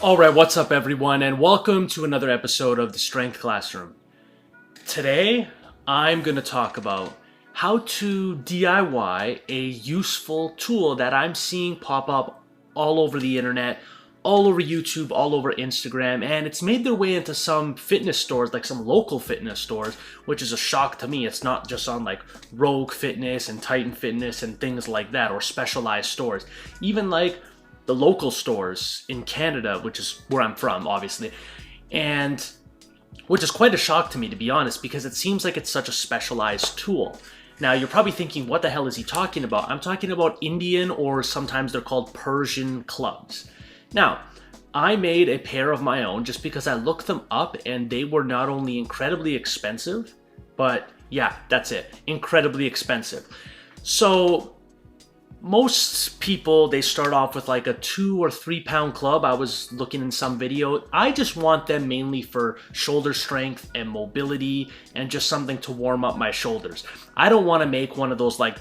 Alright, what's up everyone, and welcome to another episode of the Strength Classroom. Today, I'm going to talk about how to DIY a useful tool that I'm seeing pop up all over the internet, all over YouTube, all over Instagram, and it's made their way into some fitness stores, like some local fitness stores, which is a shock to me. It's not just on like Rogue Fitness and Titan Fitness and things like that, or specialized stores. Even like the local stores in Canada, which is where I'm from, obviously, and which is quite a shock to me, to be honest, because it seems like it's such a specialized tool. Now, you're probably thinking, what the hell is he talking about? I'm talking about Indian, or sometimes they're called Persian clubs. Now, I made a pair of my own just because I looked them up and they were not only incredibly expensive, but yeah, that's it, incredibly expensive. So most people, they start off with like a 2 or 3 pound club. I was looking in some video. I just want them mainly for shoulder strength and mobility and just something to warm up my shoulders. I don't want to make one of those like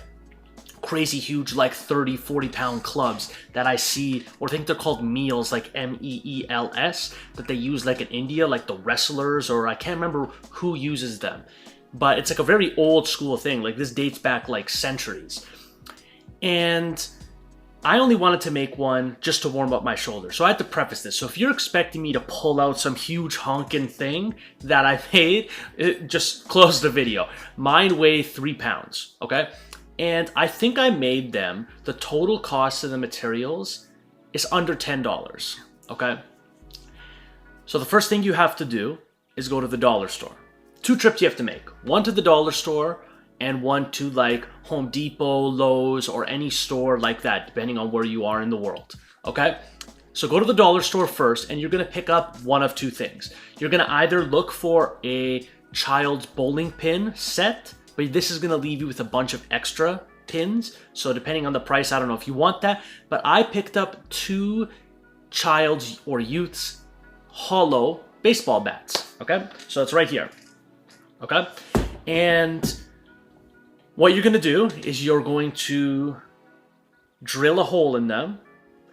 crazy huge like 30-40 pound clubs that I see, or I think they're called meals, like meels, that they use like in India, like the wrestlers, or I can't remember who uses them, but it's like a very old school thing. Like this dates back like centuries. And I only wanted to make one just to warm up my shoulder. So I had to preface this. So if you're expecting me to pull out some huge honking thing that I made, just close the video. Mine weigh 3 pounds, okay? And I think I made them, the total cost of the materials is under $10, okay? So the first thing you have to do is go to the dollar store. 2 trips you have to make. One to the dollar store, and one to like Home Depot, Lowe's, or any store like that, depending on where you are in the world, okay? So go to the dollar store first, and you're gonna pick up one of 2 things. You're gonna either look for a child's bowling pin set, but this is gonna leave you with a bunch of extra pins. So depending on the price, I don't know if you want that, but I picked up 2 child's or youth's hollow baseball bats, okay? So it's right here, okay? And what you're gonna do is you're going to drill a hole in them,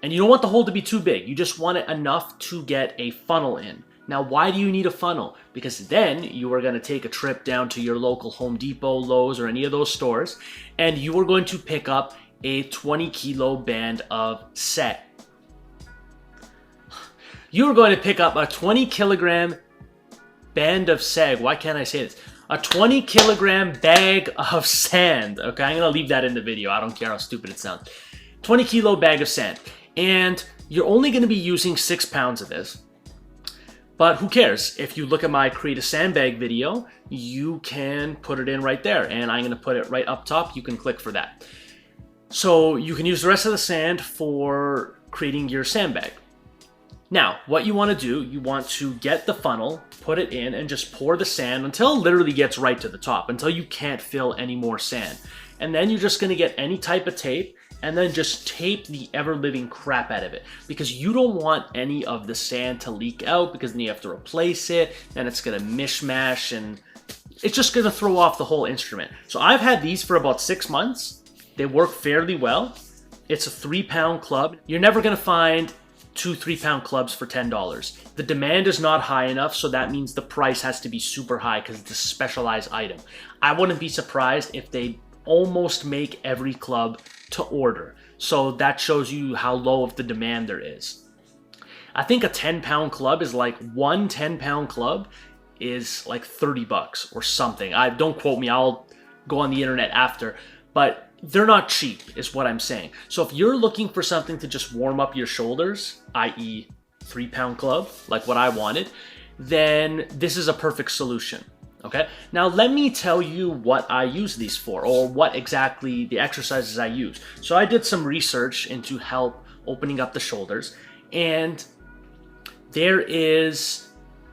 and you don't want the hole to be too big. You just want it enough to get a funnel in. Now, why do you need a funnel? Because then you are gonna take a trip down to your local Home Depot, Lowe's, or any of those stores, and you are going to pick up a 20-kilo band of seg. You're going to pick up a 20-kilogram band of seg. Why can't I say this? A 20-kilogram bag of sand. Okay, I'm gonna leave that in the video. I don't care how stupid it sounds. 20-kilo bag of sand. And you're only gonna be using 6 pounds of this. But who cares? If you look at my Create a Sandbag video, you can put it in right there. And I'm gonna put it right up top. You can click for that. So you can use the rest of the sand for creating your sandbag. Now, what you want to do, you want to get the funnel, put it in, and just pour the sand until it literally gets right to the top, until you can't fill any more sand. And then you're just going to get any type of tape, and then just tape the ever-living crap out of it. Because you don't want any of the sand to leak out, because then you have to replace it, and it's going to mishmash, and it's just going to throw off the whole instrument. So I've had these for about 6 months. They work fairly well. It's a 3-pound club. You're never going to find 2 3-pound clubs for $10. The demand is not high enough, so that means the price has to be super high because it's a specialized item. I wouldn't be surprised if they almost make every club to order. So that shows you how low of the demand there is. I think a 10-pound club is like, one 10-pound club is like $30 or something. Don't quote me, I'll go on the internet after, but they're not cheap, is what I'm saying. So if you're looking for something to just warm up your shoulders, i.e. 3-pound club, like what I wanted, then this is a perfect solution, okay? Now let me tell you what I use these for, or what exactly the exercises I use. So I did some research into help opening up the shoulders, and there is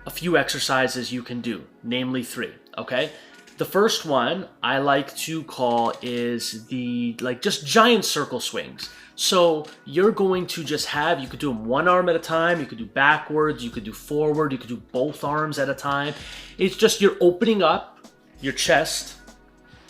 a few exercises you can do, namely 3, okay? The first one I like to call is the just giant circle swings. So you're going to just have, you could do them one arm at a time, you could do backwards, you could do forward, you could do both arms at a time. It's just you're opening up your chest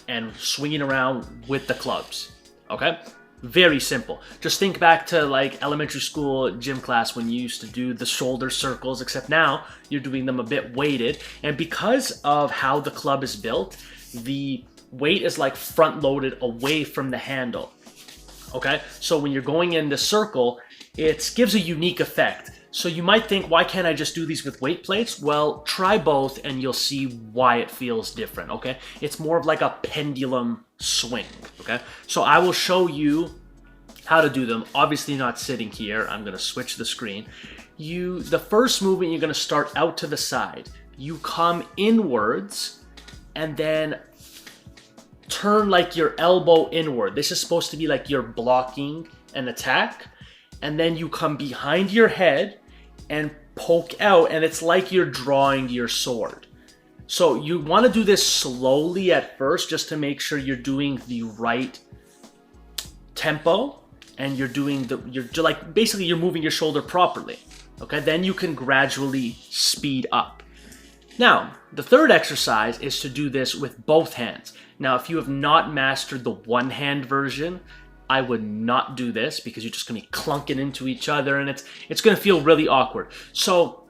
and swinging around with the clubs, okay? Very simple. Just think back to like elementary school gym class when you used to do the shoulder circles, except now you're doing them a bit weighted. And because of how the club is built, the weight is like front loaded away from the handle. Okay, so when you're going in the circle, it gives a unique effect. So you might think, why can't I just do these with weight plates? Well, try both and you'll see why it feels different, okay? It's more of like a pendulum swing, okay? So I will show you how to do them. Obviously not sitting here. I'm gonna switch the screen. The first movement, you're gonna start out to the side. You come inwards and then turn like your elbow inward. This is supposed to be like you're blocking an attack. And then you come behind your head and poke out, and it's like you're drawing your sword. So you want to do this slowly at first just to make sure you're doing the right tempo and you're basically you're moving your shoulder properly. Okay, then you can gradually speed up. Now, the third exercise is to do this with both hands. Now, if you have not mastered the one-hand version, I would not do this because you're just going to be clunking into each other and it's going to feel really awkward. So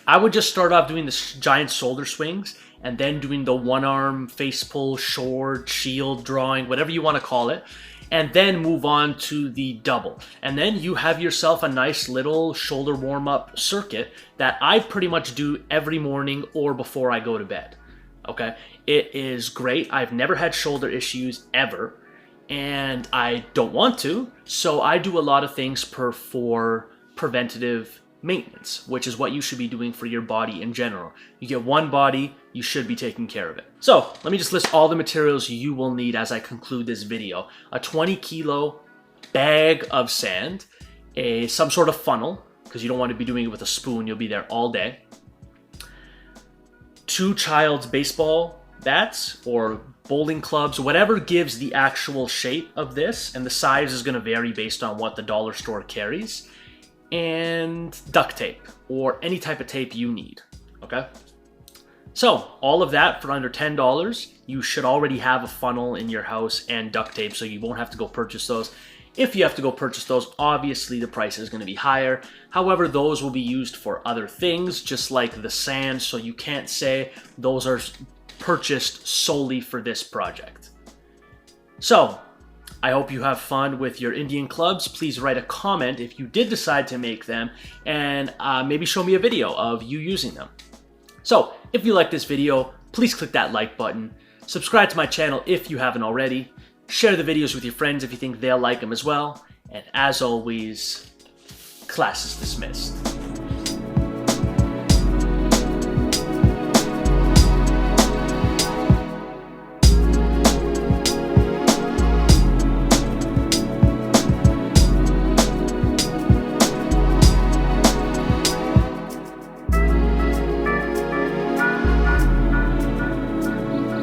I would just start off doing the giant shoulder swings and then doing the one arm face pull, sword, shield drawing, whatever you want to call it, and then move on to the double. And then you have yourself a nice little shoulder warm up circuit that I pretty much do every morning or before I go to bed. Okay, it is great. I've never had shoulder issues ever. And I don't want to, so I do a lot of things for preventative maintenance, which is what you should be doing for your body in general. You get one body, you should be taking care of it. So let me just list all the materials you will need as I conclude this video. A 20-kilo bag of sand, some sort of funnel, because you don't want to be doing it with a spoon, you'll be there all day. 2 child's baseball bats or bowling clubs, whatever gives the actual shape of this, and the size is going to vary based on what the dollar store carries, and duct tape or any type of tape you need. Okay, so all of that for under $10. You should already have a funnel in your house and duct tape, so you won't have to go purchase those. If you have to go purchase those, obviously the price is going to be higher. However, those will be used for other things, just like the sand, so you can't say those are purchased solely for this project. So I hope you have fun with your Indian clubs. Please write a comment if you did decide to make them, and maybe show me a video of you using them. So if you like this video, please click that like button, subscribe to my channel if you haven't already, share the videos with your friends if you think they'll like them as well, and as always, class is dismissed.